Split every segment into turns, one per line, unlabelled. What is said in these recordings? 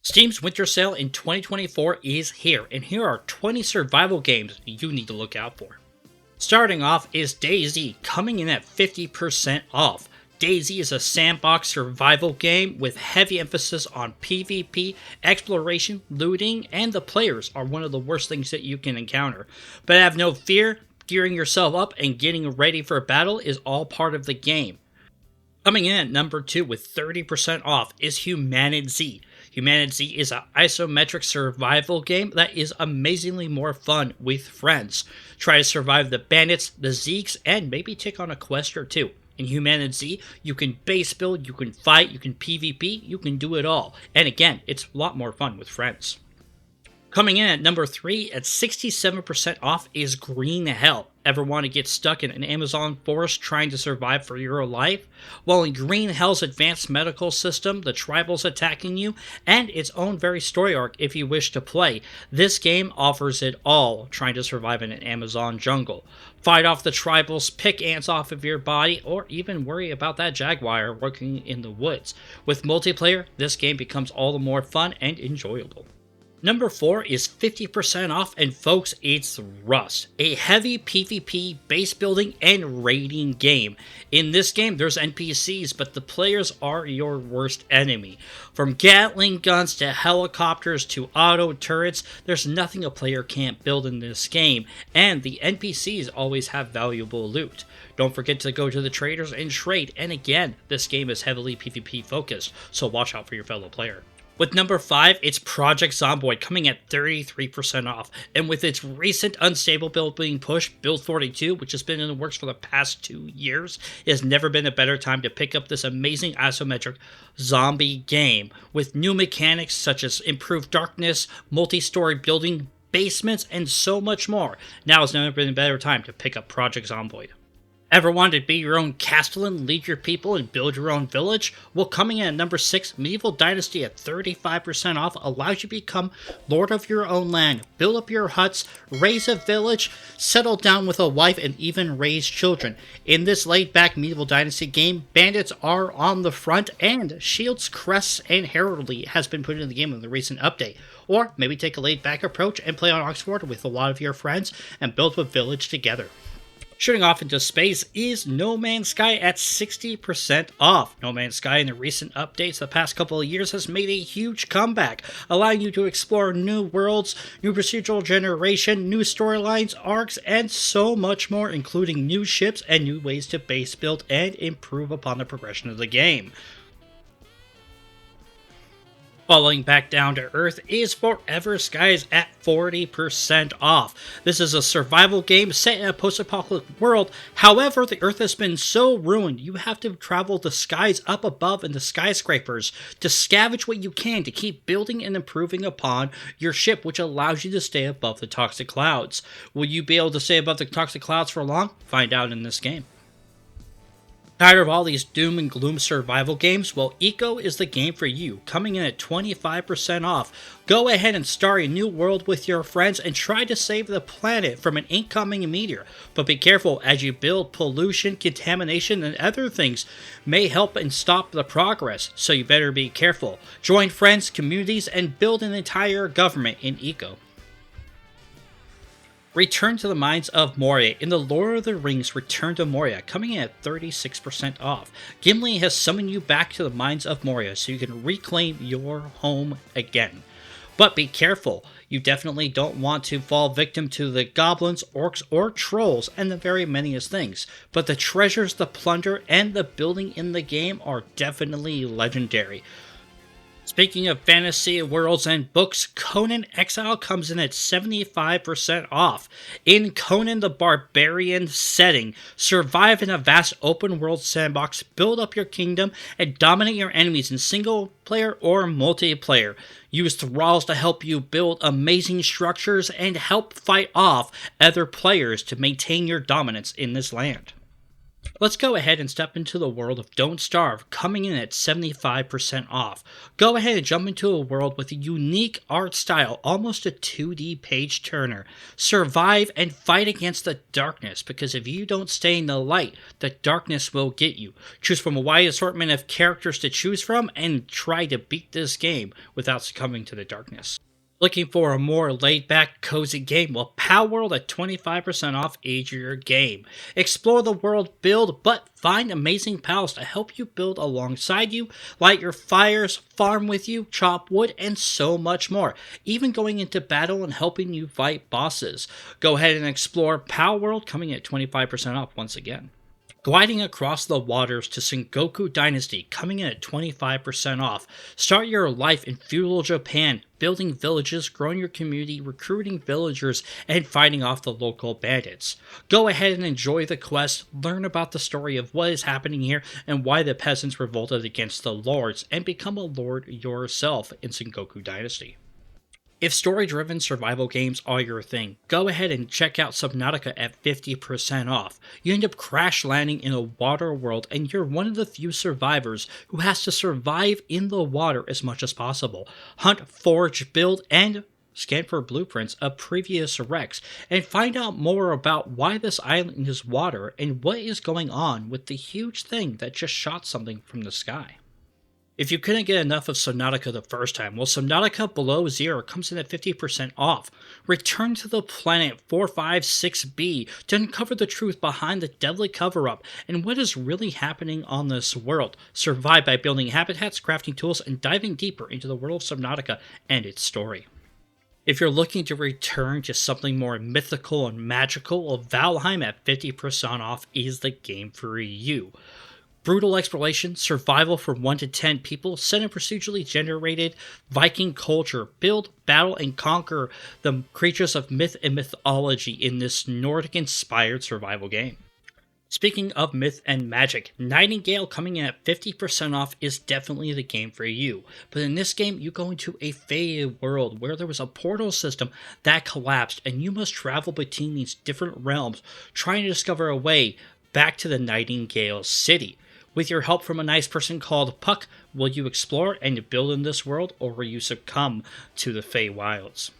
Steam's winter sale in 2024 is here, and here are 20 survival games you need to look out for. Starting off is DayZ, coming in at 50% off. DayZ is a sandbox survival game with heavy emphasis on PvP, exploration, looting, and the players are one of the worst things that you can encounter. But have no fear, gearing yourself up and getting ready for battle is all part of the game. Coming in at number 2 with 30% off is HumanitZ. HumanitZ is an isometric survival game that is amazingly more fun with friends. Try to survive the bandits, the Zeeks, and maybe take on a quest or two. In HumanitZ, you can base build, you can fight, you can PvP, you can do it all. And again, it's a lot more fun with friends. Coming in at number 3 at 67% off is Green Hell. Ever want to get stuck in an Amazon forest trying to survive for your life? Well, in Green Hell's advanced medical system, the tribals attacking you, and its own very story arc if you wish to play, this game offers it all, trying to survive in an Amazon jungle. Fight off the tribals, pick ants off of your body, or even worry about that jaguar working in the woods. With multiplayer, this game becomes all the more fun and enjoyable. Number 4 is 50% off, and folks, it's Rust, a heavy PvP, base building, and raiding game. In this game, there's NPCs, but the players are your worst enemy. From Gatling guns to helicopters to auto turrets, there's nothing a player can't build in this game, and the NPCs always have valuable loot. Don't forget to go to the traders and trade, and again, this game is heavily PvP focused, so watch out for your fellow player. With number 5, it's Project Zomboid, coming at 33% off, and with its recent unstable build being pushed, Build 42, which has been in the works for the past 2 years, it has never been a better time to pick up this amazing isometric zombie game, with new mechanics such as improved darkness, multi-story building, basements, and so much more. Now has never been a better time to pick up Project Zomboid. Ever wanted to be your own castellan, lead your people, and build your own village? Well, coming in at number 6, Medieval Dynasty at 35% off allows you to become lord of your own land, build up your huts, raise a village, settle down with a wife, and even raise children. In this laid-back Medieval Dynasty game, bandits are on the front, and shields, crests, and heraldry has been put in the game in the recent update. Or maybe take a laid-back approach and play on Oxford with a lot of your friends and build a village together. Shooting off into space is No Man's Sky at 60% off. No Man's Sky in the recent updates the past couple of years has made a huge comeback, allowing you to explore new worlds, new procedural generation, new storylines, arcs, and so much more, including new ships and new ways to base build and improve upon the progression of the game. Falling back down to Earth is Forever Skies at 40% off. This is a survival game set in a post-apocalyptic world. However, the Earth has been so ruined, you have to travel the skies up above in the skyscrapers to scavenge what you can to keep building and improving upon your ship, which allows you to stay above the toxic clouds. Will you be able to stay above the toxic clouds for long? Find out in this game. Tired of all these doom and gloom survival games? Well, Eco is the game for you, coming in at 25% off. Go ahead and start a new world with your friends and try to save the planet from an incoming meteor. But be careful as you build. Pollution, contamination, and other things may help and stop the progress, so you better be careful. Join friends, communities, and build an entire government in Eco. Return to the Mines of Moria in the Lord of the Rings Return to Moria, coming in at 36% off. Gimli has summoned you back to the Mines of Moria so you can reclaim your home again. But be careful, you definitely don't want to fall victim to the goblins, orcs, or trolls, and the very manyest things. But the treasures, the plunder, and the building in the game are definitely legendary. Speaking of fantasy worlds and books, Conan Exile comes in at 75% off. In Conan the Barbarian setting, survive in a vast open world sandbox, build up your kingdom, and dominate your enemies in single player or multiplayer. Use thralls to help you build amazing structures and help fight off other players to maintain your dominance in this land. Let's go ahead and step into the world of Don't Starve, coming in at 75% off. Go ahead and jump into a world with a unique art style, almost a 2D page turner. Survive and fight against the darkness, because if you don't stay in the light, the darkness will get you. Choose from a wide assortment of characters to choose from, and try to beat this game without succumbing to the darkness. Looking for a more laid-back, cozy game? Well, PalWorld at 25% off is your game. Explore the world, build, but find amazing pals to help you build alongside you, light your fires, farm with you, chop wood, and so much more. Even going into battle and helping you fight bosses. Go ahead and explore PalWorld, coming at 25% off once again. Gliding across the waters to Sengoku Dynasty, coming in at 25% off. Start your life in feudal Japan, building villages, growing your community, recruiting villagers, and fighting off the local bandits. Go ahead and enjoy the quest, learn about the story of what is happening here and why the peasants revolted against the lords, and become a lord yourself in Sengoku Dynasty. If story-driven survival games are your thing, go ahead and check out Subnautica at 50% off. You end up crash landing in a water world, and you're one of the few survivors who has to survive in the water as much as possible. Hunt, forage, build, and scan for blueprints of previous wrecks, and find out more about why this island is water and what is going on with the huge thing that just shot something from the sky. If you couldn't get enough of Subnautica the first time, well, Subnautica Below Zero comes in at 50% off. Return to the planet 456b to uncover the truth behind the deadly cover-up and what is really happening on this world. Survive by building habitats, crafting tools, and diving deeper into the world of Subnautica and its story. If you're looking to return to something more mythical and magical, well, Valhiem at 50% off is the game for you. Brutal exploration, survival for 1 to 10 people, set in procedurally generated Viking culture, build, battle, and conquer the creatures of myth and mythology in this Nordic-inspired survival game. Speaking of myth and magic, NightingGale coming in at 50% off is definitely the game for you. But in this game, you go into a faded world where there was a portal system that collapsed, and you must travel between these different realms, trying to discover a way back to the Nightingale city. With your help from a nice person called Puck, will you explore and build in this world, or will you succumb to the Feywilds?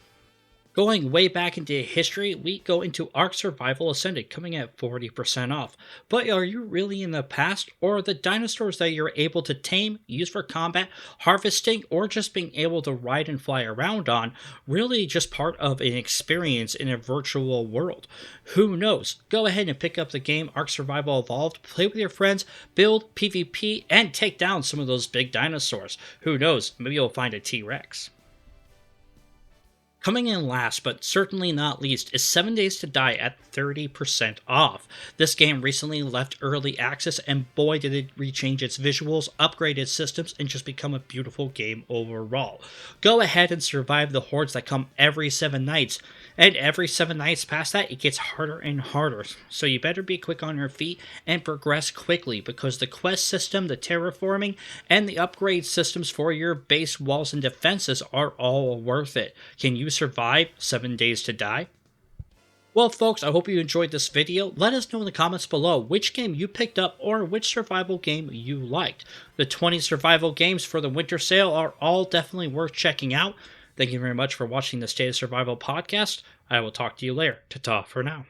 Going way back into history, we go into Ark Survival Ascended, coming at 40% off. But are you really in the past, or are the dinosaurs that you're able to tame, use for combat, harvesting, or just being able to ride and fly around on, really just part of an experience in a virtual world? Who knows? Go ahead and pick up the game Ark Survival Evolved, play with your friends, build, PvP, and take down some of those big dinosaurs. Who knows? Maybe you'll find a T-Rex. Coming in last, but certainly not least, is 7 Days to Die at 30% off. This game recently left early access, and boy did it rechange its visuals, upgrade its systems, and just become a beautiful game overall. Go ahead and survive the hordes that come every 7 nights, and every 7 nights past that, it gets harder and harder. So you better be quick on your feet and progress quickly, because the quest system, the terraforming, and the upgrade systems for your base walls and defenses are all worth it. Can you survive 7 Days to Die? Well, folks, I hope you enjoyed this video. Let us know in the comments below which game you picked up or which survival game you liked. The 20 survival games for the winter sale are all definitely worth checking out. Thank you very much for watching the State of Survival podcast. I will talk to you later. Ta-ta for now.